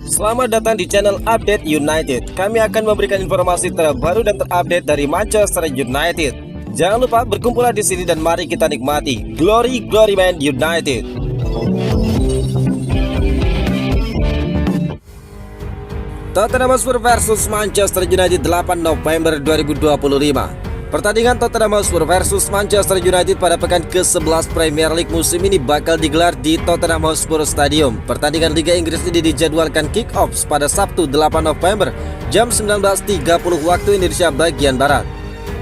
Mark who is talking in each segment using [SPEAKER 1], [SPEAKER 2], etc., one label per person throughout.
[SPEAKER 1] Selamat datang di channel Update United. Kami akan memberikan informasi terbaru dan terupdate dari Manchester United. Jangan lupa berkumpullah di sini dan mari kita nikmati Glory Man United. Tottenham Hotspur versus Manchester United 8 November 2025. Pertandingan Tottenham Hotspur versus Manchester United pada pekan ke-11 Premier League musim ini bakal digelar di Tottenham Hotspur Stadium. Pertandingan Liga Inggris ini dijadwalkan kick-off pada Sabtu 8 November jam 19.30 waktu Indonesia bagian Barat.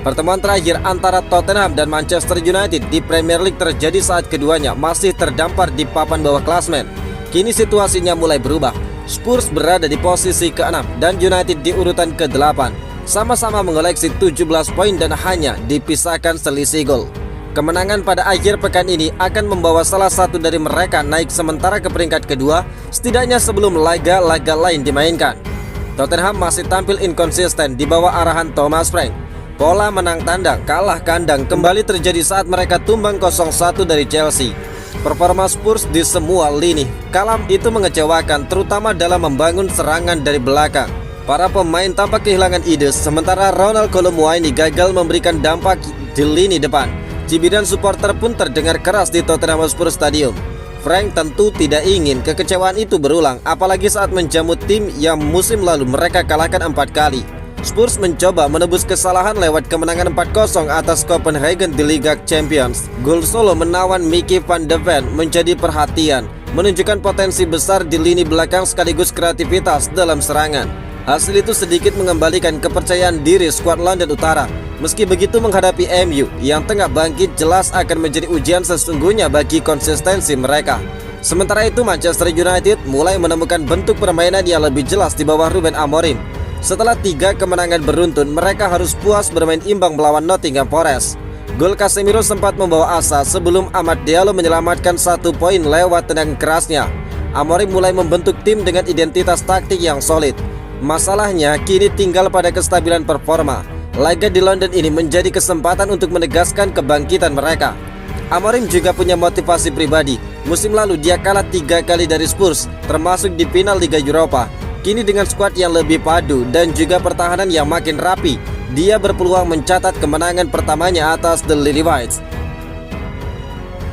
[SPEAKER 1] Pertemuan terakhir antara Tottenham dan Manchester United di Premier League terjadi saat keduanya masih terdampar di papan bawah klasmen. Kini situasinya mulai berubah. Spurs berada di posisi ke-6 dan United di urutan ke-8. Sama-sama mengoleksi 17 poin dan hanya dipisahkan selisih gol. Kemenangan pada akhir pekan ini akan membawa salah satu dari mereka naik sementara ke peringkat kedua, setidaknya sebelum laga-laga lain dimainkan. Tottenham masih tampil inkonsisten di bawah arahan Thomas Frank. Pola menang tandang, kalah kandang kembali terjadi saat mereka tumbang 0-1 dari Chelsea. Performa Spurs di semua lini kalam itu mengecewakan, terutama dalam membangun serangan dari belakang. Para pemain tampak kehilangan ide, sementara Ronald Kolomuani gagal memberikan dampak di lini depan. Cibiran supporter pun terdengar keras di Tottenham Hotspur Stadium. Frank tentu tidak ingin kekecewaan itu berulang, apalagi saat menjamu tim yang musim lalu mereka kalahkan 4 kali. Spurs mencoba menebus kesalahan lewat kemenangan 4-0 atas Copenhagen di Liga Champions. Gol solo menawan Mickey van de Ven menjadi perhatian, menunjukkan potensi besar di lini belakang sekaligus kreativitas dalam serangan. Hasil itu sedikit mengembalikan kepercayaan diri skuad London Utara. Meski begitu, menghadapi MU yang tengah bangkit jelas akan menjadi ujian sesungguhnya bagi konsistensi mereka. Sementara itu, Manchester United mulai menemukan bentuk permainan yang lebih jelas di bawah Ruben Amorim. Setelah 3 kemenangan beruntun, mereka harus puas bermain imbang melawan Nottingham Forest. Gol Casemiro sempat membawa asa sebelum Amad Diallo menyelamatkan 1 poin lewat tendangan kerasnya. Amorim mulai membentuk tim dengan identitas taktik yang solid. Masalahnya kini tinggal pada kestabilan performa. Laga di London ini menjadi kesempatan untuk menegaskan kebangkitan mereka. Amorim juga punya motivasi pribadi. Musim lalu dia kalah 3 kali dari Spurs, termasuk di final Liga Eropa. Kini dengan skuad yang lebih padu dan juga pertahanan yang makin rapi, dia berpeluang mencatat kemenangan pertamanya atas The Lily Whites.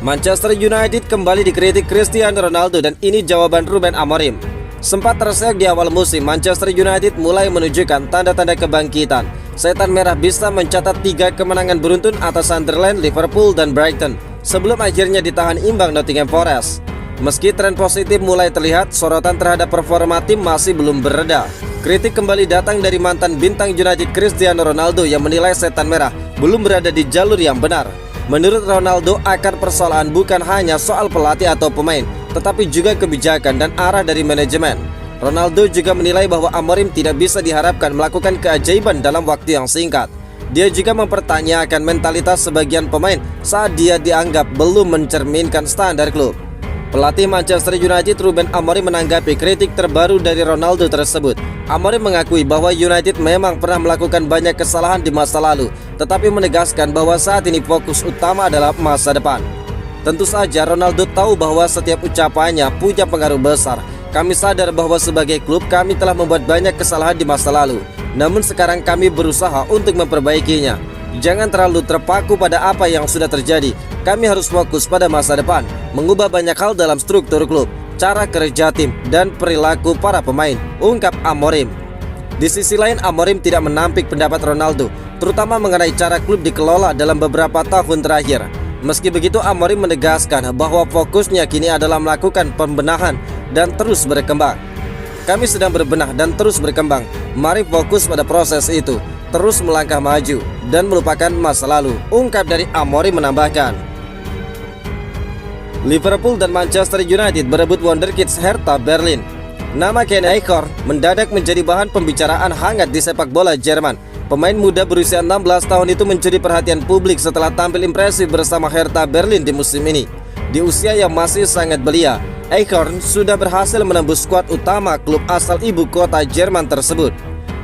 [SPEAKER 1] Manchester United kembali dikritik Cristiano Ronaldo dan ini jawaban Ruben Amorim. Sempat terseok di awal musim, Manchester United mulai menunjukkan tanda-tanda kebangkitan. Setan Merah bisa mencatat 3 kemenangan beruntun atas Sunderland, Liverpool, dan Brighton sebelum akhirnya ditahan imbang Nottingham Forest. Meski tren positif mulai terlihat, sorotan terhadap performa tim masih belum bereda. Kritik kembali datang dari mantan bintang United Cristiano Ronaldo yang menilai Setan Merah belum berada di jalur yang benar. Menurut Ronaldo, akar persoalan bukan hanya soal pelatih atau pemain, tetapi juga kebijakan dan arah dari manajemen. Ronaldo juga menilai bahwa Amorim tidak bisa diharapkan melakukan keajaiban dalam waktu yang singkat. Dia juga mempertanyakan mentalitas sebagian pemain saat dia dianggap belum mencerminkan standar klub. Pelatih Manchester United Ruben Amorim menanggapi kritik terbaru dari Ronaldo tersebut. Amorim mengakui bahwa United memang pernah melakukan banyak kesalahan di masa lalu, tetapi menegaskan bahwa saat ini fokus utama adalah masa depan. Tentu saja Ronaldo tahu bahwa setiap ucapannya punya pengaruh besar. Kami sadar bahwa sebagai klub kami telah membuat banyak kesalahan di masa lalu. Namun sekarang kami berusaha untuk memperbaikinya. Jangan terlalu terpaku pada apa yang sudah terjadi. Kami harus fokus pada masa depan, mengubah banyak hal dalam struktur klub, cara kerja tim, dan perilaku para pemain, ungkap Amorim. Di sisi lain, Amorim tidak menampik pendapat Ronaldo, terutama mengenai cara klub dikelola dalam beberapa tahun terakhir. Meski begitu, Amorim menegaskan bahwa fokusnya kini adalah melakukan pembenahan dan terus berkembang. Kami sedang berbenah dan terus berkembang. Mari fokus pada proses itu, terus melangkah maju dan melupakan masa lalu, ungkap dari Amorim menambahkan. Liverpool dan Manchester United berebut wonderkids Hertha Berlin. Nama Ken Eichhorn mendadak menjadi bahan pembicaraan hangat di sepak bola Jerman. Pemain muda berusia 16 tahun itu mencuri perhatian publik setelah tampil impresif bersama Hertha Berlin di musim ini. Di usia yang masih sangat belia, Eichhorn sudah berhasil menembus skuad utama klub asal ibu kota Jerman tersebut.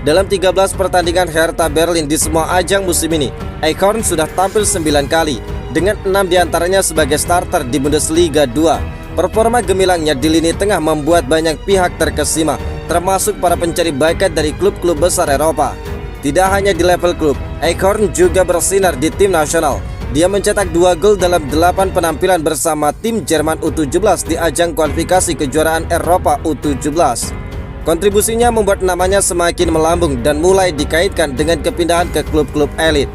[SPEAKER 1] Dalam 13 pertandingan Hertha Berlin di semua ajang musim ini, Eichhorn sudah tampil 9 kali, dengan 6 diantaranya sebagai starter di Bundesliga 2. Performa gemilangnya di lini tengah membuat banyak pihak terkesima, termasuk para pencari bakat dari klub-klub besar Eropa. Tidak hanya di level klub, Eichhorn juga bersinar di tim nasional. Dia mencetak 2 gol dalam 8 penampilan bersama tim Jerman U17 di ajang kualifikasi kejuaraan Eropa U17. Kontribusinya membuat namanya semakin melambung dan mulai dikaitkan dengan kepindahan ke klub-klub elit.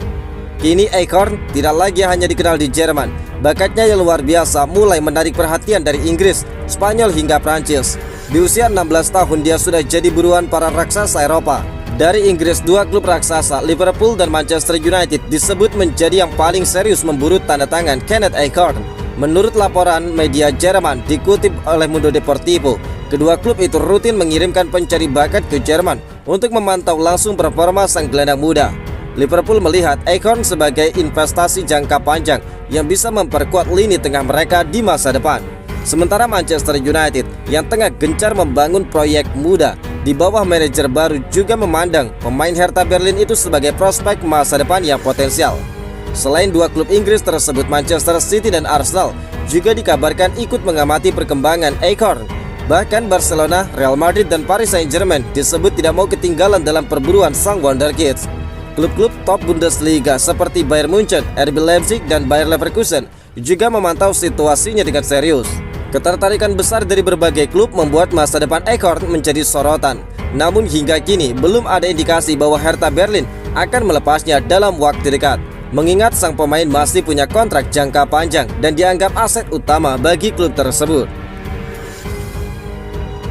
[SPEAKER 1] Kini Eichhorn tidak lagi hanya dikenal di Jerman, bakatnya yang luar biasa mulai menarik perhatian dari Inggris, Spanyol hingga Prancis. Di usia 16 tahun dia sudah jadi buruan para raksasa Eropa. Dari Inggris, 2 klub raksasa, Liverpool dan Manchester United, disebut menjadi yang paling serius memburu tanda tangan Kenneth Eichhorn. Menurut laporan media Jerman dikutip oleh Mundo Deportivo, kedua klub itu rutin mengirimkan pencari bakat ke Jerman untuk memantau langsung performa sang gelandang muda. Liverpool melihat Eichhorn sebagai investasi jangka panjang yang bisa memperkuat lini tengah mereka di masa depan. Sementara Manchester United yang tengah gencar membangun proyek muda di bawah manajer baru juga memandang pemain Hertha Berlin itu sebagai prospek masa depan yang potensial. Selain 2 klub Inggris tersebut, Manchester City dan Arsenal juga dikabarkan ikut mengamati perkembangan Eichhorn. Bahkan Barcelona, Real Madrid dan Paris Saint-Germain disebut tidak mau ketinggalan dalam perburuan sang wonderkids. Klub-klub top Bundesliga seperti Bayern Munchen, RB Leipzig dan Bayer Leverkusen juga memantau situasinya dengan serius. Ketertarikan besar dari berbagai klub membuat masa depan Eichhorn menjadi sorotan. Namun hingga kini belum ada indikasi bahwa Hertha Berlin akan melepasnya dalam waktu dekat. Mengingat sang pemain masih punya kontrak jangka panjang dan dianggap aset utama bagi klub tersebut.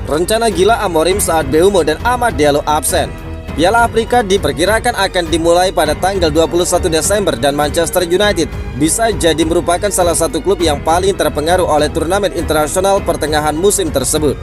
[SPEAKER 1] Rencana gila Amorim saat Mbeumo dan Amad Diallo absen. Piala Afrika diperkirakan akan dimulai pada tanggal 21 Desember dan Manchester United bisa jadi merupakan salah satu klub yang paling terpengaruh oleh turnamen internasional pertengahan musim tersebut.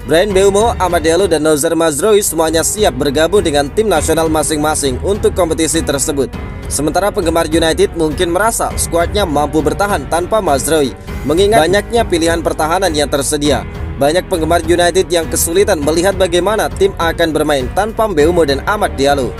[SPEAKER 1] Bryan Mbeumo, Amad Diallo dan Nozer Mazraoui semuanya siap bergabung dengan tim nasional masing-masing untuk kompetisi tersebut. Sementara penggemar United mungkin merasa skuadnya mampu bertahan tanpa Mazraoui, mengingat banyaknya pilihan pertahanan yang tersedia. Banyak penggemar United yang kesulitan melihat bagaimana tim akan bermain tanpa Mbeumo dan Amad Diallo.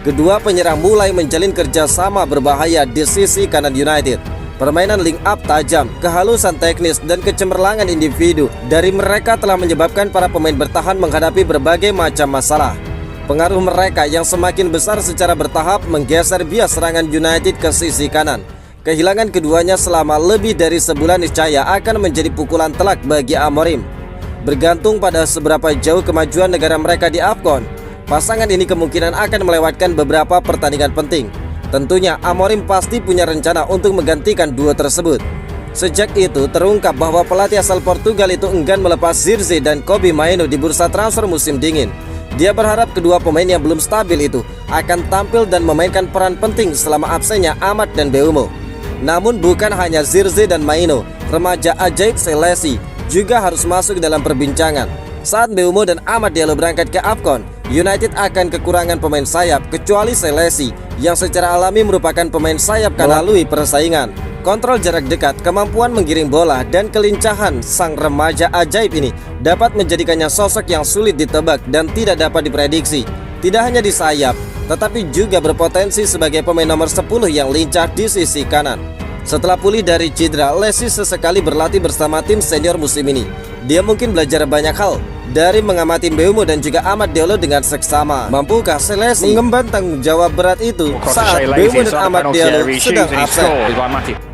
[SPEAKER 1] Kedua penyerang mulai menjalin kerjasama berbahaya di sisi kanan United. Permainan link up tajam, kehalusan teknis dan kecemerlangan individu dari mereka telah menyebabkan para pemain bertahan menghadapi berbagai macam masalah. Pengaruh mereka yang semakin besar secara bertahap menggeser bias serangan United ke sisi kanan. Kehilangan keduanya selama lebih dari sebulan niscaya akan menjadi pukulan telak bagi Amorim. Bergantung pada seberapa jauh kemajuan negara mereka di AFCON, pasangan ini kemungkinan akan melewatkan beberapa pertandingan penting. Tentunya Amorim pasti punya rencana untuk menggantikan duo tersebut. Sejak itu terungkap bahwa pelatih asal Portugal itu enggan melepas Zirkzee dan Kobbie Mainoo di bursa transfer musim dingin. Dia berharap kedua pemain yang belum stabil itu akan tampil dan memainkan peran penting selama absennya Amad dan Mbeumo. Namun bukan hanya Zirkzee dan Mainoo, remaja ajaib Selassie juga harus masuk dalam perbincangan. Saat Mbeumo dan Amad Diallo berangkat ke AFCON, United akan kekurangan pemain sayap kecuali Selassie yang secara alami merupakan pemain sayap karena melalui persaingan. Kontrol jarak dekat, kemampuan menggiring bola dan kelincahan sang remaja ajaib ini dapat menjadikannya sosok yang sulit ditebak dan tidak dapat diprediksi. Tidak hanya di sayap, tetapi juga berpotensi sebagai pemain nomor 10 yang lincah di sisi kanan. Setelah pulih dari cedera, Lessie sesekali berlatih bersama tim senior musim ini. Dia mungkin belajar banyak hal dari mengamati Mbeumo dan juga Amad Diallo dengan seksama. Mampukah Selassie mengemban tanggung jawab berat itu saat Mbeumo dan Amad Diallo sedang absen?